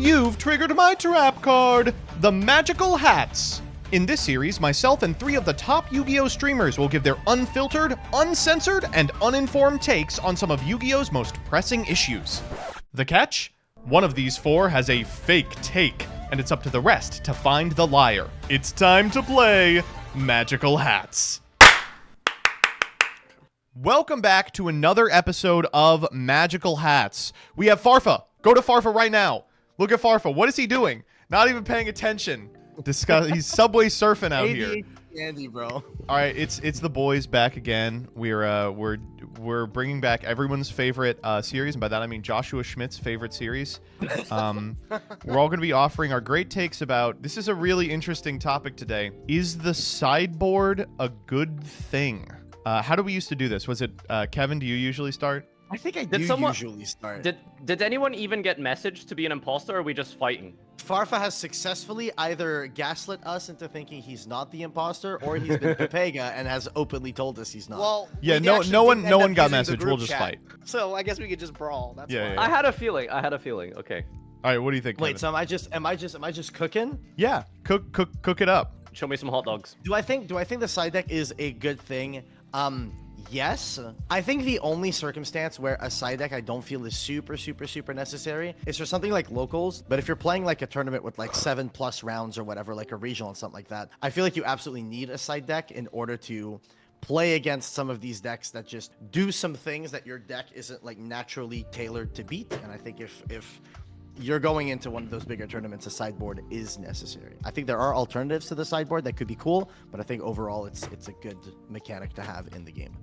You've triggered my trap card, the Magical Hats. In this series, myself and 3 of the top Yu-Gi-Oh! Streamers will give their unfiltered, uncensored, and uninformed takes on some of Yu-Gi-Oh!'s most pressing issues. The catch? One of these 4 has a fake take, and it's up to the rest to find the liar. It's time to play Magical Hats. Welcome back to another episode of Magical Hats. We have Farfa. Go to Farfa right now. Look at Farfa. What is he doing? Not even paying attention. He's subway surfing out here. Andy, bro. All right, it's the boys back again. We're bringing back everyone's favorite series, and by that I mean Joshua Schmidt's favorite series. We're all going to be offering our great takes about. This is a really interesting topic today. Is the sideboard a good thing? How do we used to do this? Was it Kevin? Do you usually start? I think I usually start. Did anyone even get messaged to be an imposter, or are we just fighting? Farfa has successfully either gaslit us into thinking he's not the imposter, or he's been Pepega and has openly told us he's not. Well, yeah, no one got messaged. We'll just fight. So I guess we could just brawl. That's fine. Yeah. I had a feeling. Okay. All right, what do you think? Wait, Kevin? so am I just cooking? Yeah, cook it up. Show me some hot dogs. Do I think the side deck is a good thing? Yes. I think the only circumstance where a side deck I don't feel is super necessary is for something like locals. But if you're playing like a tournament with like 7+ rounds or whatever, like a regional and something like that, I feel like you absolutely need a side deck in order to play against some of these decks that just do some things that your deck isn't like naturally tailored to beat. And I think if you're going into one of those bigger tournaments, a sideboard is necessary. I think there are alternatives to the sideboard that could be cool, but I think overall it's a good mechanic to have in the game.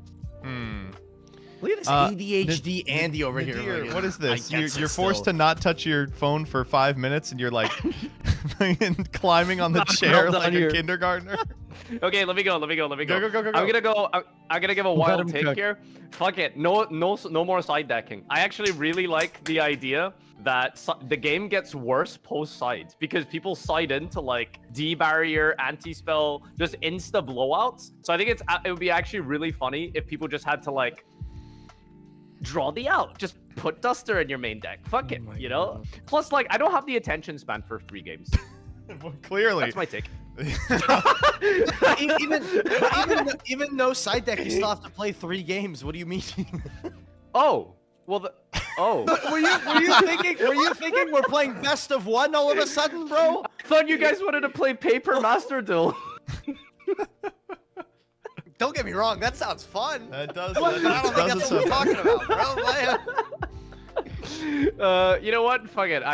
Look at this ADHD Andy over here. Dear, what is this? You're forced to not touch your phone for 5 minutes, and you're like climbing on the chair like a kindergartner. Okay, let me go. Go. I'm gonna give a wild take here. Fuck it. No more side decking. I actually really like the idea that the game gets worse post sides because people side into like D barrier, anti spell, just insta blowouts. So I think it would be actually really funny if people just had to like draw the out. Just put Duster in your main deck. Fuck it, you know. God. Plus, like, I don't have the attention span for 3 games. Well, clearly, That's my take. even though side deck, you still have to play 3 games. What do you mean? Oh, well, were you thinking we're playing best of 1 all of a sudden, bro? I thought you guys wanted to play Paper Master Duel. Don't get me wrong, that sounds fun. that does. But I don't think that's what we're talking about, bro. You know what? Fuck it.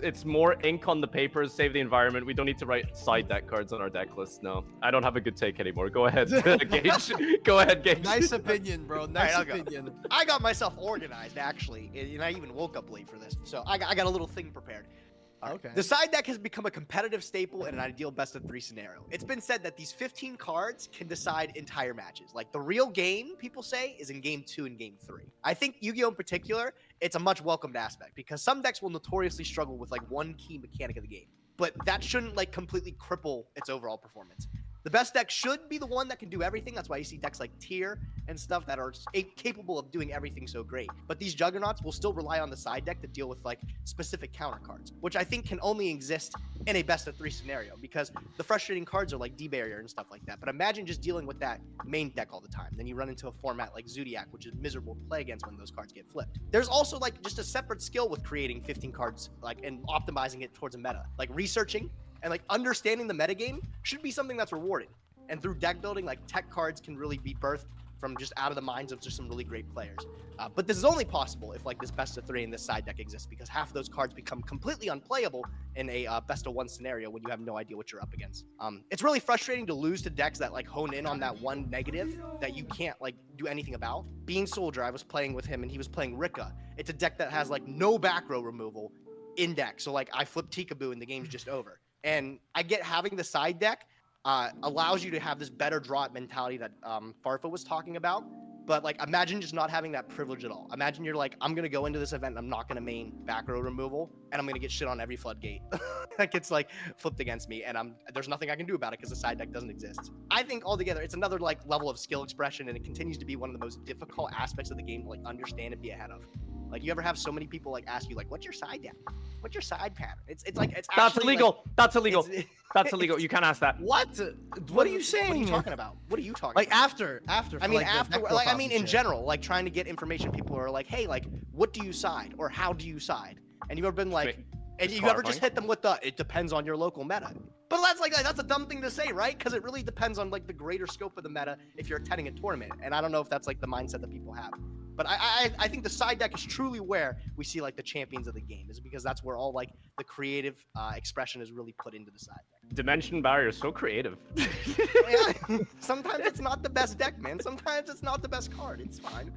It's more ink on the papers. Save the environment. We don't need to write side deck cards on our deck list. No, I don't have a good take anymore. Go ahead, Gage. Go ahead, Gage. Nice opinion, bro. Nice All right, opinion. I got myself organized, actually, and I even woke up late for this. So I got a little thing prepared. Okay. The side deck has become a competitive staple in an ideal best-of-3 scenario. It's been said that these 15 cards can decide entire matches. Like, the real game, people say, is in Game 2 and Game 3. I think Yu-Gi-Oh! In particular, it's a much welcomed aspect, because some decks will notoriously struggle with, like, one key mechanic of the game. But that shouldn't, like, completely cripple its overall performance. The best deck should be the one that can do everything. That's why you see decks like Tier and stuff that are capable of doing everything so great. But these juggernauts will still rely on the side deck to deal with like specific counter cards, which I think can only exist in a best-of-3 scenario because the frustrating cards are like D-Barrier and stuff like that. But imagine just dealing with that main deck all the time. Then you run into a format like Zodiac, which is miserable to play against when those cards get flipped. There's also like just a separate skill with creating 15 cards like and optimizing it towards a meta, like researching and like understanding the metagame should be something that's rewarding. And through deck building, like tech cards can really be birthed from just out of the minds of just some really great players. But this is only possible if like this best of 3 and this side deck exists because half of those cards become completely unplayable in a best of 1 scenario when you have no idea what you're up against. It's really frustrating to lose to decks that like hone in on that one negative that you can't like do anything about. Bean Soldier, I was playing with him and he was playing Rika. It's a deck that has like no back row removal in deck. So like I flip Tikaboo and the game's just over. And I get having the side deck allows you to have this better draw mentality that Farfa was talking about. But like, imagine just not having that privilege at all. Imagine you're like, I'm going to go into this event and I'm not going to main back row removal and I'm going to get shit on every floodgate that gets like flipped against me. And there's nothing I can do about it because the side deck doesn't exist. I think altogether, it's another like level of skill expression and it continues to be one of the most difficult aspects of the game to like understand and be ahead of. Like, you ever have so many people like ask you like, "What's your side deck? What's your side pattern?" It's like it's That's actually, illegal. Like, That's illegal. it's- That's illegal. You can't ask that. What are you What are you saying? talking about? What are you talking Like about? after. I for, mean, like, the after, deck like, I profiles mean, and in shit. general, like trying to get information. People are like, "Hey, like, what do you side, or how do you side?" And you've ever been like, Wait, and it's you ever just clarifying. hit them with the, "It depends on your local meta." But that's a dumb thing to say, right? Because it really depends on like the greater scope of the meta if you're attending a tournament. And I don't know if that's like the mindset that people have. But I think the side deck is truly where we see like the champions of the game, is because that's where all like the creative expression is really put into the side deck. Dimension barrier is so creative. Yeah. Sometimes it's not the best deck, man. Sometimes it's not the best card. It's fine.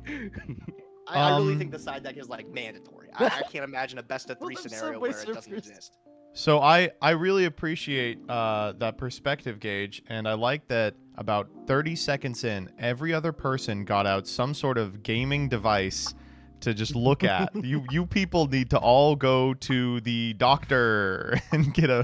I really think the side deck is like mandatory. I can't imagine a best of 3 Well, them scenario Subway where it doesn't Surfers. exist. So I really appreciate that perspective, Gage, and I like that about 30 seconds in, every other person got out some sort of gaming device to just look at. You people need to all go to the doctor and get a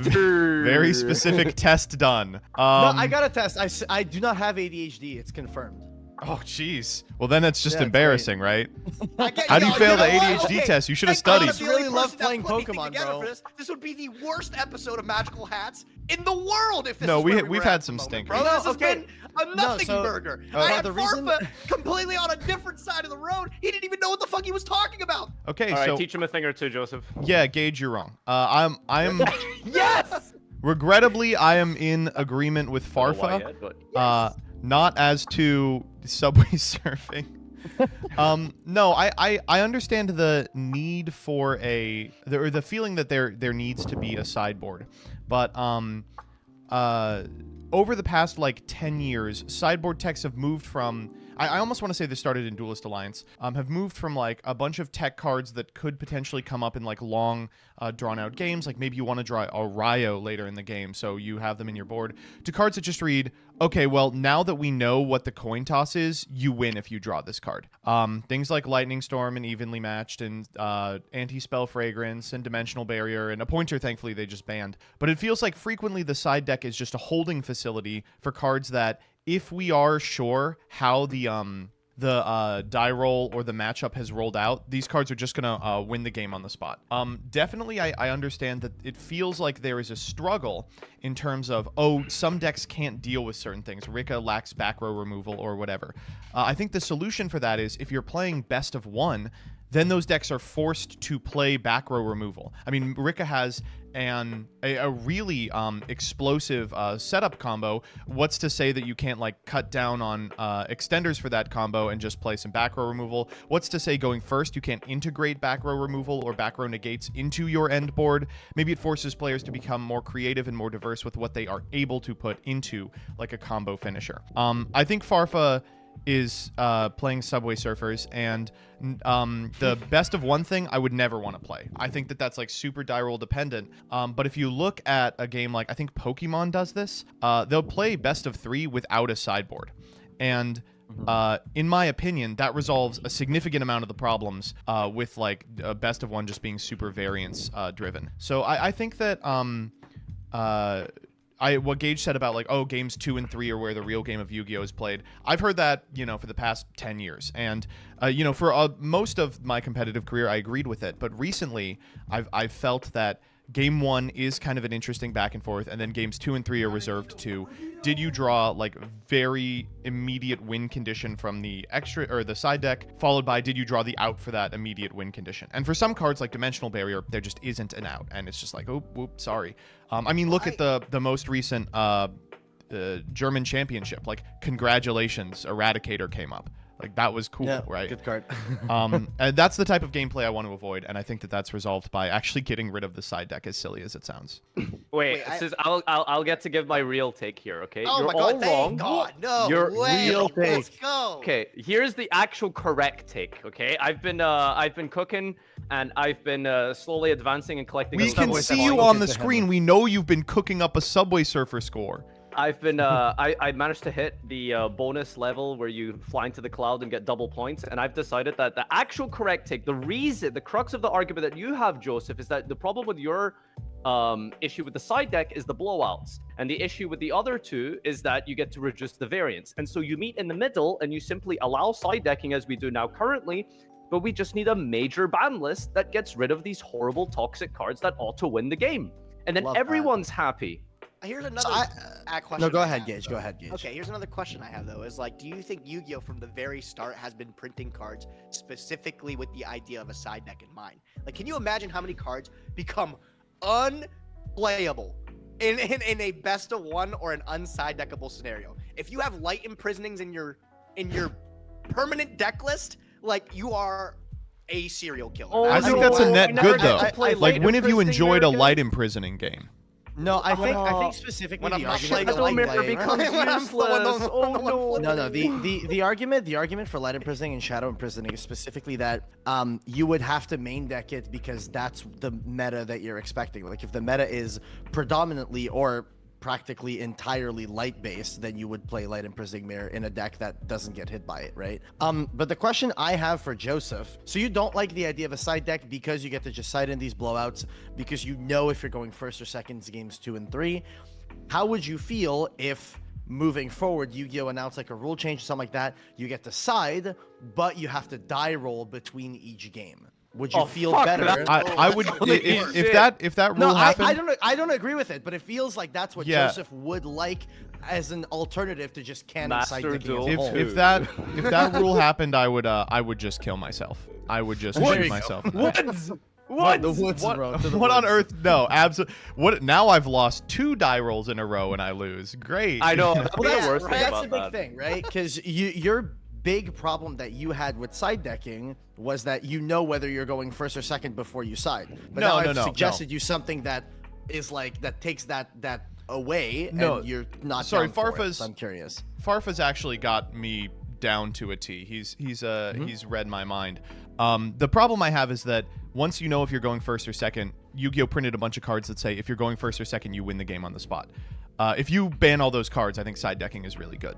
very specific test done. No, I got a test. I do not have ADHD. It's confirmed. Oh, jeez. Well, then it's just Yeah, it's embarrassing, right? I get- How do you yo, fail the know what? ADHD Okay, test? You should have thank God studied. I'm the only Really love person that playing put anything Pokemon, together bro. for this. This would be the worst episode of Magical Hats in the world if this No, is where we've were had at the some moment, stinkers. bro. No, This has okay. been a nothing so- burger. Oh, I no, had the reason- Farfa completely on a different side of the road. He didn't even know what the fuck he was talking about. Okay, All right, so teach him a thing or two, Joseph. yeah, Gage, you're wrong. I'm Yes. regrettably I am in agreement with I don't know why Farfa. yet, but- Not as to Subway surfing. No, I understand the need for the feeling that there needs to be a sideboard, but over the past like 10 years, sideboard techs have moved from. I almost want to say this started in Duelist Alliance, have moved from like a bunch of tech cards that could potentially come up in like long, drawn-out games, like maybe you want to draw a Ryo later in the game, so you have them in your board, to cards that just read, okay, well, now that we know what the coin toss is, you win if you draw this card. Things like Lightning Storm and Evenly Matched and Anti-Spell Fragrance and Dimensional Barrier and a Pointer, thankfully, they just banned. But it feels like frequently the side deck is just a holding facility for cards that, if we are sure how the die roll or the matchup has rolled out, these cards are just gonna win the game on the spot. Definitely, I understand that it feels like there is a struggle in terms of, oh, some decks can't deal with certain things. Rika lacks back row removal or whatever. I think the solution for that is, if you're playing best of one, then those decks are forced to play back row removal. I mean, Rika has a really explosive setup combo. What's to say that you can't like cut down on extenders for that combo and just play some back row removal? What's to say going first you can't integrate back row removal or back row negates into your end board? Maybe it forces players to become more creative and more diverse with what they are able to put into like a combo finisher. I think Farfa is playing Subway Surfers, and the best of one thing I would never want to play. I think that that's like super die roll dependent. But if you look at a game like, I think Pokemon does this, they'll play best of 3 without a sideboard. And in my opinion, that resolves a significant amount of the problems with like best of one just being super variance driven. So I think that what Gage said about like, oh, games 2 and 3 are where the real game of Yu-Gi-Oh is played. I've heard that, for the past 10 years. And, for most of my competitive career, I agreed with it. But recently, I've felt that game 1 is kind of an interesting back and forth. And then games 2 and 3 are reserved to, did you draw like very immediate win condition from the extra or the side deck, followed by, did you draw the out for that immediate win condition? And for some cards like Dimensional Barrier, there just isn't an out. And it's just like, oh, whoop, sorry. I mean, look at the most recent German championship. Like, congratulations, Eradicator came up. Like, that was cool, right? Good card. And that's the type of gameplay I want to avoid, and I think that that's resolved by actually getting rid of the side deck, as silly as it sounds. Wait, I'll get to give my real take here, okay? Oh You're my all God! Thank wrong. God, no Your way. real Let's take. go. Okay, here's the actual correct take, okay? I've been cooking and I've been slowly advancing and collecting. We a can Subway see Surfer. you on the screen. We know you've been cooking up a Subway Surfer score. I've been I managed to hit the bonus level where you fly into the cloud and get double points, and I've decided that the actual correct take, the crux of the argument that you have, Joseph, is that the problem with your issue with the side deck is the blowouts, and the issue with the other two is that you get to reduce the variance. And so you meet in the middle and you simply allow side decking as we do now currently, but we just need a major ban list that gets rid of these horrible toxic cards that auto win the game. And then Love that. everyone's happy. Here's another question. No, go I ahead, have. Gage. Go ahead, Gage. Okay, here's another question I have though. Is like, do you think Yu-Gi-Oh from the very start has been printing cards specifically with the idea of a side deck in mind? Like, can you imagine how many cards become unplayable in a best of one or an unside deckable scenario? If you have light imprisonings in your permanent deck list, like you are a serial killer. Oh, I think that's a net good though. play Like, light when have you imprisoning enjoyed a mirror light imprisoning game? No, I think specifically when I'm the not argument playing for Shadow light Mirror play- becomes useless. Oh no. No, the argument for light imprisoning and shadow imprisoning is specifically that you would have to main deck it because that's the meta that you're expecting. Like if the meta is predominantly or practically entirely light based, then you would play light imprisoning mirror in a deck that doesn't get hit by it, right? But the question I have for Joseph, so you don't like the idea of a side deck because you get to just side in these blowouts because you know if you're going first or second games 2 and 3. How would you feel if moving forward Yu-Gi-Oh announced like a rule change or something like that, you get to side but you have to die roll between each game? Would you feel fuck better? that. I would if that rule No, happened. I don't agree with it, but it feels like that's what Yeah. Joseph would like as an alternative to just canon side Master decking as a Duel. whole. If that rule happened, I would just kill myself. I would just There shoot you myself. What? The woods, What, bro, to the what on woods. earth? No, absolutely. What? Now I've lost 2 die rolls in a row and I lose. Great. I know. Well, That's the worst thing that's about the big that. thing, right? Because your big problem that you had with side decking was that you know whether you're going first or second before you side. But No, now no, I've no, suggested you something that is like that takes that away, No, and you're not. sorry, down for it, Farfa's- so I'm curious. Farfa's actually got me down to a T. He's read my mind. The problem I have is that once you know if you're going first or second, Yu-Gi-Oh printed a bunch of cards that say if you're going first or second, you win the game on the spot. If you ban all those cards, I think side decking is really good.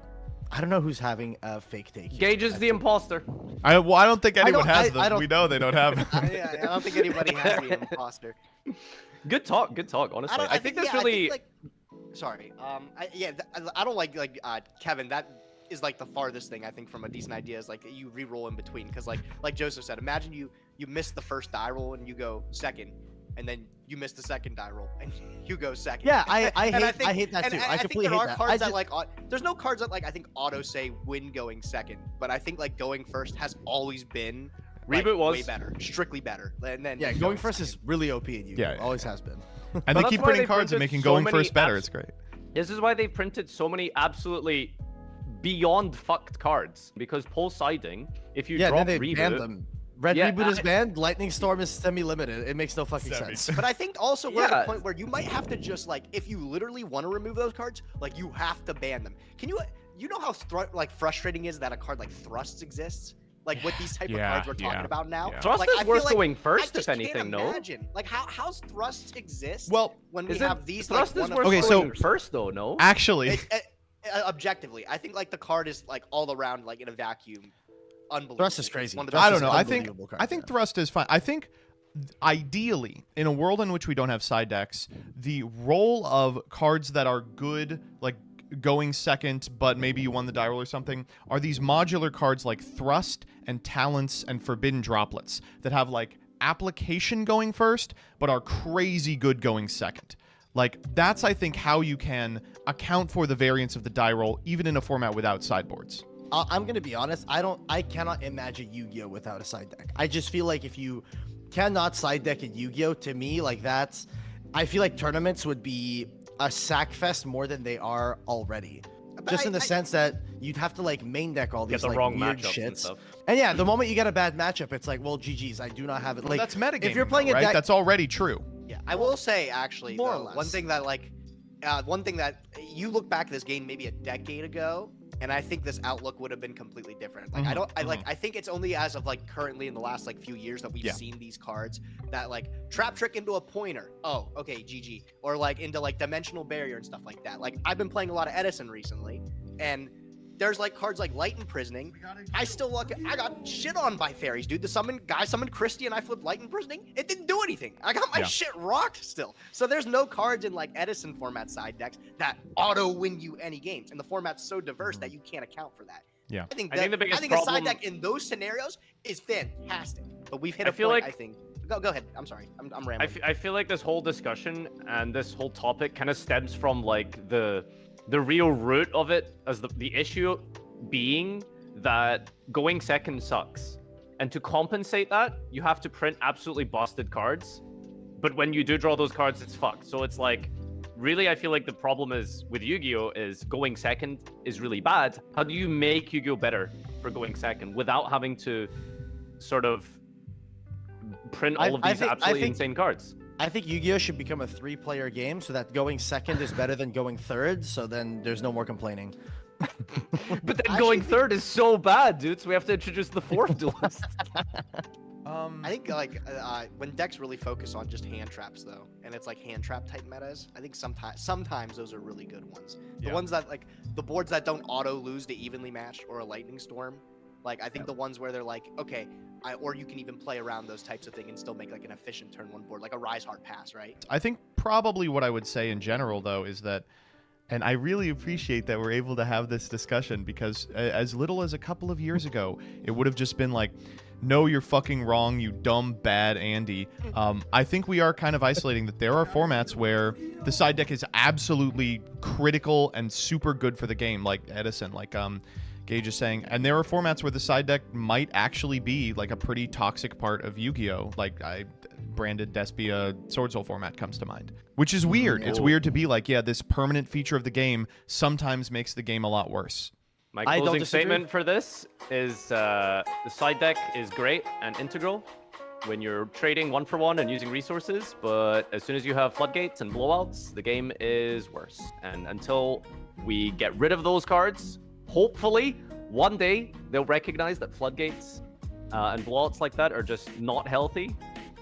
I don't know who's having a fake take. here. Gage is the imposter. I don't think anyone don't- has I them. don't- We know they don't have. I don't think anybody has the imposter. Good talk, honestly. I think this really... Sorry. I don't like Kevin. That is like the farthest thing I think from a decent idea is like you re-roll in between because like Joseph said, imagine you miss the first die roll and you go second, and then you miss the second die roll and you go second. Yeah, I And hate that too. I think completely there hate are that. cards that like there's no cards that like I think auto say win going second, but I think like going first has always been like, Reboot was way better, strictly better. And then Yeah, going first is really OP in Yu-Gi-Oh. Yeah. Always has been. And But they that's keep why printing they cards and printed making so going many first better. apps. It's great. This is why they printed so many absolutely beyond fucked cards. Because pull siding, if you Yeah, drop then they banned reboot, them. Red Yeah, Reboot is banned. Lightning Storm is semi-limited. It makes no fucking sense. But I think also we're at Yeah. a point where you might have to just like, if you literally want to remove those cards, like you have to ban them. Can you know how frustrating is that a card like Thrusts exists? Like with these type of Yeah, cards we're talking yeah, about now. yeah. Thrust like, is I feel worth like going I first, just if anything, can't no? imagine. Like how's Thrusts exist? Well, when we Isn't have these Thrust like is one worth of Okay, the- so- going first though, no? Actually, objectively, I think like the card is like all around like in a vacuum. Unbelievable. Thrust is crazy. One of the Thrust I is don't know. I think unbelievable card, yeah. Thrust is fine. I think ideally, in a world in which we don't have side decks, the role of cards that are good, like going second, but maybe you won the die roll or something, are these modular cards like Thrust and Talents and Forbidden Droplets that have like application going first, but are crazy good going second. Like, that's, I think, how you can account for the variance of the die roll, even in a format without sideboards. I'm gonna be honest. I cannot imagine Yu-Gi-Oh without a side deck. I just feel like if you cannot side deck in Yu-Gi-Oh, to me, like that's, I feel like tournaments would be a sack fest more than they are already. But Just in the I- sense that you'd have to like main deck all Get these the like wrong weird matchups and shits. stuff. And yeah, the moment you get a bad matchup, it's like, well, GG's. I do not have it. Well, Like that's metagaming, if you're playing though, a right? deck, That's already true. Yeah, I will say actually, More or though, less. one thing that you look back at this game maybe a decade ago, and I think this outlook would have been completely different. Like I think it's only as of like currently in the last like few years that we've Yeah. seen these cards that like trap trick into a pointer. Oh, okay, GG, or like into like dimensional barrier and stuff like that. Like I've been playing a lot of Edison recently, and there's like cards like Light Imprisoning. I got shit on by fairies, dude. The guy summoned Christie and I flipped Light Imprisoning. It didn't do anything. I got my Yeah. shit rocked still. So there's no cards in like Edison format side decks that auto win you any games. And the format's so diverse that you can't account for that. Yeah. I think the biggest a problem- side deck in those scenarios is fantastic. But we've hit a feel point, like- I think. Go ahead. I'm sorry. I'm rambling. I feel like this whole discussion and this whole topic kind of stems from like the real root of it, as the issue being that going second sucks. And to compensate that, you have to print absolutely busted cards. But when you do draw those cards, it's fucked. So it's like, really, I feel like the problem is with Yu-Gi-Oh! Is going second is really bad. How do you make Yu-Gi-Oh! Better for going second without having to sort of print all of these absolutely insane cards? I think Yu-Gi-Oh! Should become a 3-player game so that going second is better than going third, so then there's no more complaining. But then going third is so bad, dude, so we have to introduce the fourth duelist. I think like when decks really focus on just hand traps though, and it's like hand trap type metas, I think sometimes those are really good ones. The ones that like the boards that don't auto lose to evenly matched or a lightning storm, like I think the ones where they're like, okay, or you can even play around those types of things and still make like an efficient turn one board, like a Rise Heart Pass, right? I think probably what I would say in general, though, is that, and I really appreciate that we're able to have this discussion, because as little as a couple of years ago, it would have just been like, no, you're fucking wrong, you dumb, bad Andy. I think we are kind of isolating that there are formats where the side deck is absolutely critical and super good for the game, like Edison, like Gage is saying. And there are formats where the side deck might actually be like a pretty toxic part of Yu-Gi-Oh! Like branded Despia Sword Soul format comes to mind, which is weird. It's weird to be like, yeah, this permanent feature of the game sometimes makes the game a lot worse. My closing statement for this is the side deck is great and integral when you're trading 1-for-1 and using resources, but as soon as you have floodgates and blowouts, the game is worse. And until we get rid of those cards, hopefully one day they'll recognize that floodgates and blowouts like that are just not healthy.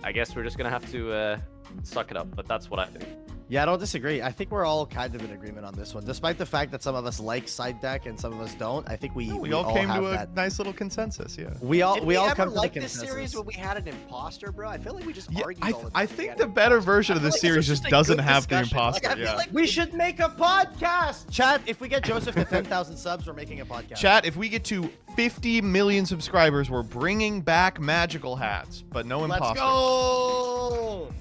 I guess we're just gonna have to suck it up, but that's what I think. Yeah, I don't disagree. I think we're all kind of in agreement on this one. Despite the fact that some of us like side deck and some of us don't, I think we all came have to a that. nice little consensus, yeah. We all Did we all ever come to the like this consensus. series when we had an imposter, bro? I feel like we just Yeah, argued all the time. I think the better version of I feel this like series was just a doesn't good have the discussion. imposter, Like, I feel yeah. like We should make a podcast. Chat, if we get Joseph to 10,000 subs, we're making a podcast. Chat, if we get to 50 million subscribers, we're bringing back magical hats, but no Let's imposter. go.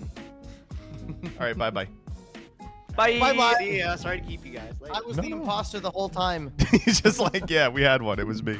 All right, bye-bye. Bye! Bye-bye. Yeah, sorry to keep you guys. Later. I was the imposter the whole time. He's just like, yeah, we had one. It was me.